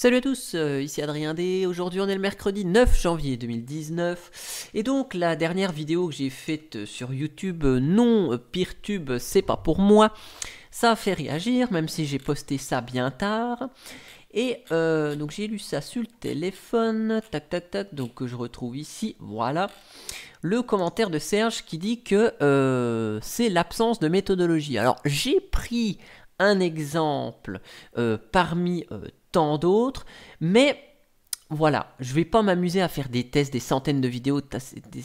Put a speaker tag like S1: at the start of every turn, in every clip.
S1: Salut à tous, ici Adrien D. Aujourd'hui on est le mercredi 9 janvier 2019 et donc la dernière vidéo que j'ai faite sur YouTube, non Peertube c'est pas pour moi, ça a fait réagir même si j'ai posté ça bien tard. Et donc j'ai lu ça sur le téléphone, tac tac tac, donc je retrouve ici, voilà, le commentaire de Serge qui dit que c'est l'absence de méthodologie. Alors j'ai pris un exemple parmi tant d'autres, mais voilà, je vais pas m'amuser à faire des tests, des centaines de vidéos,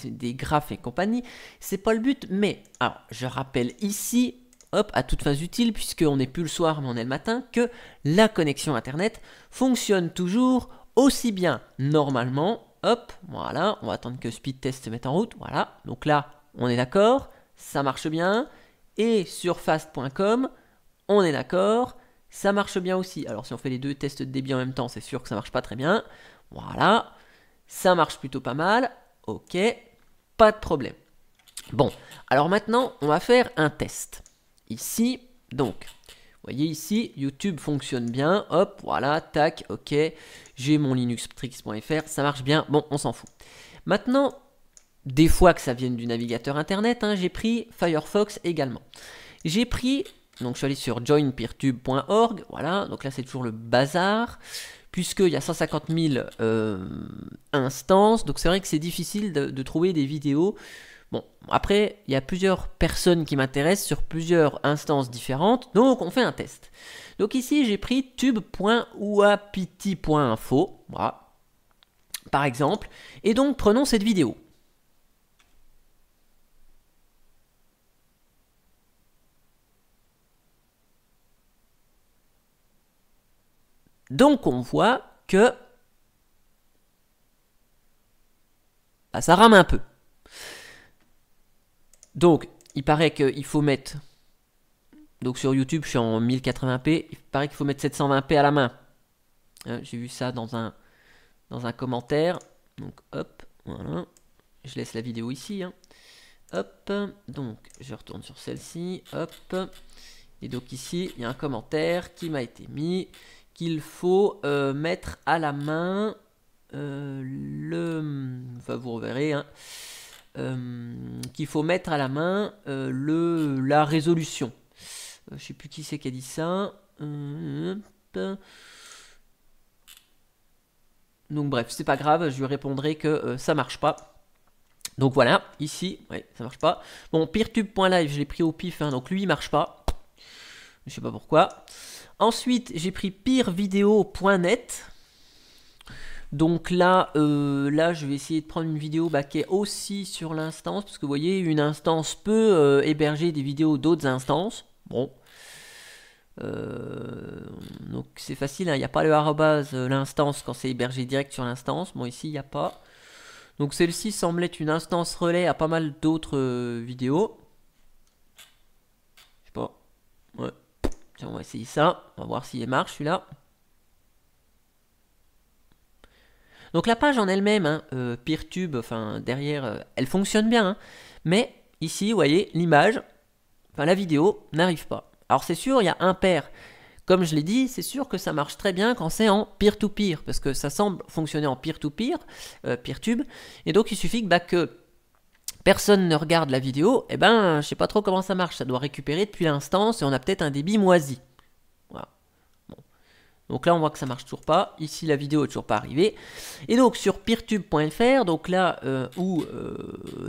S1: des graphes et compagnie, c'est pas le but, mais alors je rappelle ici, hop, à toutes fins utiles, puisqu'on n'est plus le soir mais on est le matin, que la connexion internet fonctionne toujours aussi bien normalement. Hop, voilà, on va attendre que Speed Test se mette en route, voilà, donc là, on est d'accord, ça marche bien, et sur fast.com, on est d'accord, ça marche bien aussi. Alors si on fait les deux tests de débit en même temps, c'est sûr que ça marche pas très bien, voilà, ça marche plutôt pas mal, ok, pas de problème. Bon, alors maintenant, on va faire un test. Ici, donc, vous voyez ici, YouTube fonctionne bien, hop, voilà, tac, ok, j'ai mon linuxtrix.fr, ça marche bien, bon, on s'en fout. Maintenant, des fois que ça vienne du navigateur internet, hein, j'ai pris Firefox également. J'ai pris, donc je suis allé sur joinpeertube.org, voilà, donc là c'est toujours le bazar, puisqu'il y a 150 000 instances, donc c'est vrai que c'est difficile de trouver des vidéos. Bon, après, il y a plusieurs personnes qui m'intéressent sur plusieurs instances différentes, donc on fait un test. Donc ici, j'ai pris tube.uapiti.info, voilà, par exemple, et donc prenons cette vidéo. Donc on voit que bah, ça rame un peu. Donc, il paraît qu'il faut mettre... Donc sur YouTube, je suis en 1080p. Il paraît qu'il faut mettre 720p à la main. Hein, j'ai vu ça dans un commentaire. Donc hop, voilà. Je laisse la vidéo ici. Hein. Hop, donc je retourne sur celle-ci. Hop. Et donc ici, il y a un commentaire qui m'a été mis qu'il faut mettre à la main Enfin, vous reverrez, hein. Qu'il faut mettre à la main la résolution. Je sais plus qui c'est qui a dit ça. Donc bref, c'est pas grave, je lui répondrai que ça marche pas. Donc voilà, ici, ouais, ça marche pas. Bon, peertube.live, je l'ai pris au pif, hein, donc lui il marche pas. Je sais pas pourquoi. Ensuite, j'ai pris peervideo.net. Donc là, je vais essayer de prendre une vidéo qui est aussi sur l'instance, parce que vous voyez, une instance peut héberger des vidéos d'autres instances. Bon. Donc c'est facile, hein, il n'y a pas le arrobase l'instance quand c'est hébergé direct sur l'instance. Bon, ici, il n'y a pas. Donc celle-ci semble être une instance relais à pas mal d'autres vidéos. Je sais pas. Ouais. Tiens, on va essayer ça. On va voir s'il marche, celui-là. Donc la page en elle-même, hein, Peertube, enfin derrière, elle fonctionne bien, hein, mais ici, vous voyez, l'image, enfin la vidéo n'arrive pas. Alors c'est sûr, il y a un pair. Comme je l'ai dit, c'est sûr que ça marche très bien quand c'est en peer-to-peer, parce que ça semble fonctionner en peer-to-peer, Peertube, et donc il suffit que personne ne regarde la vidéo, et ben, je sais pas trop comment ça marche, ça doit récupérer depuis l'instance, et on a peut-être un débit moisi. Voilà. Bon. Donc là, on voit que ça marche toujours pas. Ici, la vidéo est toujours pas arrivée. Et donc, sur peertube.fr, donc là où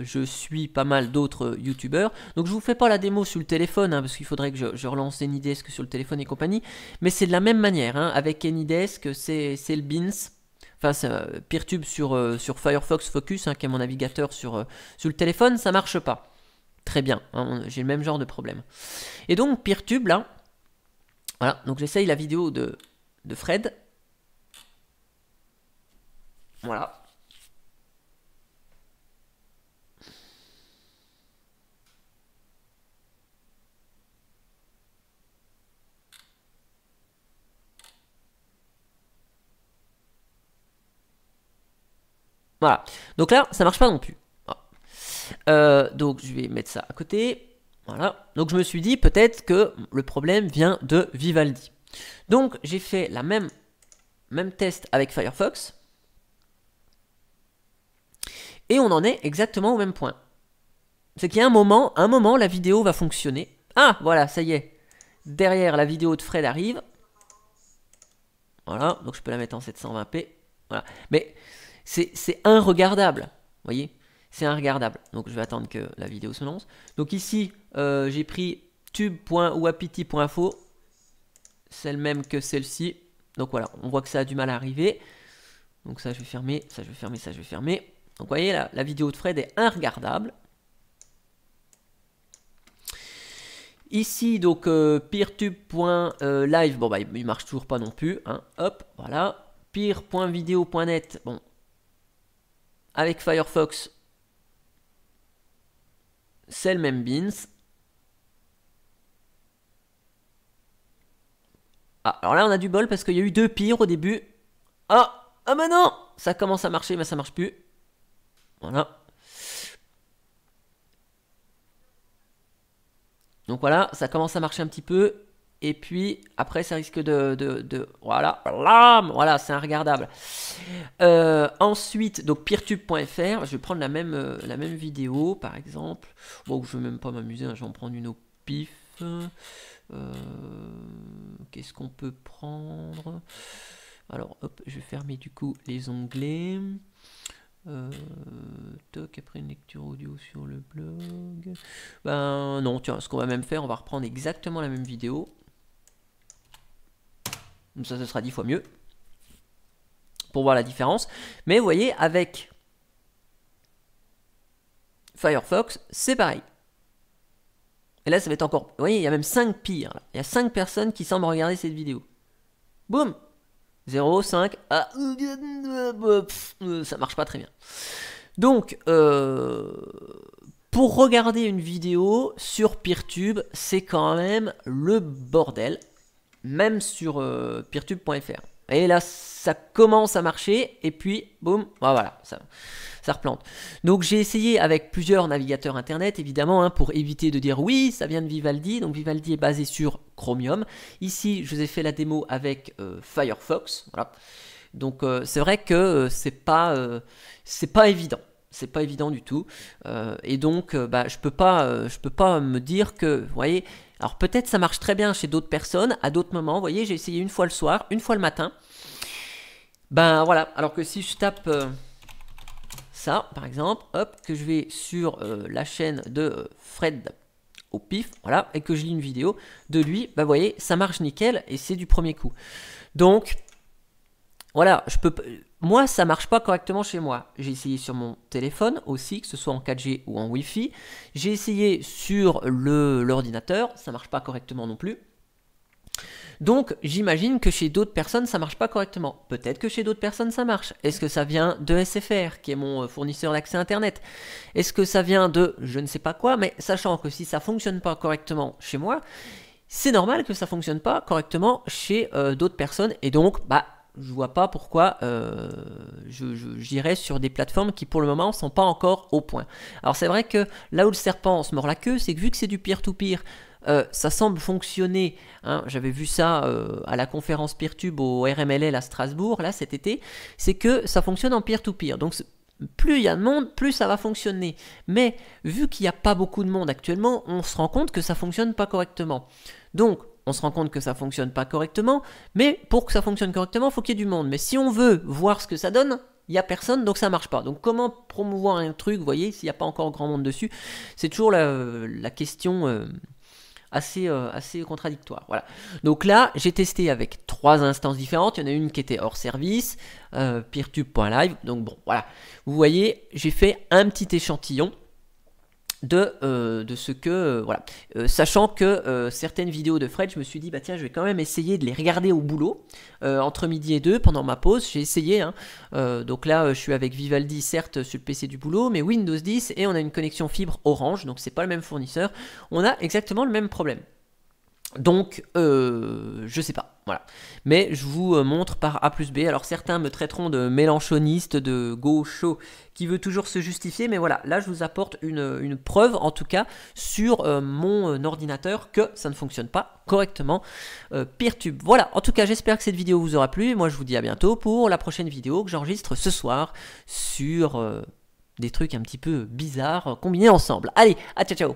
S1: je suis pas mal d'autres youtubeurs. Donc, je vous fais pas la démo sur le téléphone, hein, parce qu'il faudrait que je relance Anydesk sur le téléphone et compagnie. Mais c'est de la même manière, hein, avec Anydesk, c'est le Beans. Enfin, Peertube sur Firefox Focus, hein, qui est mon navigateur sur le téléphone, ça marche pas. Très bien, hein, j'ai le même genre de problème. Et donc, Peertube, là, voilà, donc j'essaye la vidéo de Fred. Voilà. Voilà. Donc là, ça marche pas non plus. Donc je vais mettre ça à côté. Voilà. Donc je me suis dit peut-être que le problème vient de Vivaldi. Donc j'ai fait la même même test avec Firefox. Et on en est exactement au même point. C'est qu'il y a un moment, la vidéo va fonctionner. Ah, voilà, ça y est. Derrière, la vidéo de Fred arrive. Voilà, donc je peux la mettre en 720p. Voilà. Mais c'est inregardable. Vous voyez, c'est inregardable. Donc je vais attendre que la vidéo se lance. Donc ici, j'ai pris tube.wapiti.info. C'est le même que celle-ci. Donc voilà, on voit que ça a du mal à arriver. Donc ça, je vais fermer, ça, je vais fermer, ça, je vais fermer. Donc vous voyez, la vidéo de Fred est inregardable. Ici, donc, peertube.live, bon, bah, il marche toujours pas non plus. Hein. Hop, voilà. Peer.video.net, bon. Avec Firefox, c'est le même beans. Ah, alors là, on a du bol parce qu'il y a eu 2 peers au début. Ah, ah, bah non, ça commence à marcher, mais ça marche plus. Voilà. Donc voilà, ça commence à marcher un petit peu. Et puis après, ça risque voilà, voilà, c'est regardable. Ensuite, donc peertube.fr, je vais prendre la même vidéo, par exemple. Bon, je vais même pas m'amuser, hein, je vais en prendre une au pif. Qu'est-ce qu'on peut prendre? Alors, hop, je vais fermer du coup les onglets. Toc, après une lecture audio sur le blog. Ben non, tiens, ce qu'on va même faire, on va reprendre exactement la même vidéo. Comme ça, ce sera 10 fois mieux. Pour voir la différence. Mais vous voyez, avec Firefox, c'est pareil. Et là, ça va être encore... Vous voyez, il y a même 5 pires. Là. Il y a 5 personnes qui semblent regarder cette vidéo. Boum 0, 5, ah, ça marche pas très bien. Donc, pour regarder une vidéo sur Peertube, c'est quand même le bordel, même sur peertube.fr. Et là, ça commence à marcher, et puis, boum, voilà, ça replante. Donc j'ai essayé avec plusieurs navigateurs internet, évidemment, hein, pour éviter de dire oui, ça vient de Vivaldi. Donc Vivaldi est basé sur Chromium. Ici, je vous ai fait la démo avec Firefox. Voilà. Donc c'est vrai que c'est pas évident. C'est pas évident du tout. Et donc, bah, je peux pas me dire que, vous voyez, alors peut-être ça marche très bien chez d'autres personnes, à d'autres moments. Vous voyez, j'ai essayé une fois le soir, une fois le matin. Ben voilà, alors que si je tape... ça, par exemple, hop, que je vais sur la chaîne de Fred au pif, voilà, et que je lis une vidéo de lui, bah vous voyez, ça marche nickel et c'est du premier coup. Donc, voilà, moi, ça marche pas correctement chez moi. J'ai essayé sur mon téléphone aussi, que ce soit en 4G ou en Wi-Fi. J'ai essayé sur l'ordinateur, ça marche pas correctement non plus. Donc, j'imagine que chez d'autres personnes, ça marche pas correctement. Peut-être que chez d'autres personnes, ça marche. Est-ce que ça vient de SFR, qui est mon fournisseur d'accès Internet? Est-ce que ça vient de je ne sais pas quoi? Mais sachant que si ça fonctionne pas correctement chez moi, c'est normal que ça fonctionne pas correctement chez d'autres personnes. Et donc, bah, je vois pas pourquoi j'irais sur des plateformes qui, pour le moment, sont pas encore au point. Alors, c'est vrai que là où le serpent se mord la queue, c'est que vu que c'est du peer-to-peer, ça semble fonctionner, hein, j'avais vu ça à la conférence Peertube au RMLL à Strasbourg, là cet été, c'est que ça fonctionne en peer-to-peer, donc plus il y a de monde, plus ça va fonctionner. Mais vu qu'il n'y a pas beaucoup de monde actuellement, on se rend compte que ça fonctionne pas correctement. Donc, on se rend compte que ça fonctionne pas correctement, mais pour que ça fonctionne correctement, il faut qu'il y ait du monde. Mais si on veut voir ce que ça donne, il n'y a personne, donc ça marche pas. Donc comment promouvoir un truc, vous voyez, s'il n'y a pas encore grand monde dessus, c'est toujours la question... assez contradictoire. Voilà. Donc là, j'ai testé avec 3 instances différentes. Il y en a une qui était hors service, peertube.live. Donc bon, voilà. Vous voyez, j'ai fait un petit échantillon de ce que... voilà. Sachant que certaines vidéos de Fred, je me suis dit, bah tiens, je vais quand même essayer de les regarder au boulot. Entre midi et 2, pendant ma pause, j'ai essayé. Hein. Donc là, je suis avec Vivaldi, certes, sur le PC du boulot, mais Windows 10, et on a une connexion fibre Orange, donc c'est pas le même fournisseur. On a exactement le même problème. Donc, je sais pas, voilà. Mais je vous montre par A plus B. Alors certains me traiteront de mélanchoniste, de gaucho, qui veut toujours se justifier. Mais voilà, là je vous apporte une preuve, en tout cas, sur mon ordinateur, que ça ne fonctionne pas correctement, Peertube. Voilà, en tout cas, j'espère que cette vidéo vous aura plu. Et moi, je vous dis à bientôt pour la prochaine vidéo que j'enregistre ce soir sur des trucs un petit peu bizarres combinés ensemble. Allez, à ciao ciao.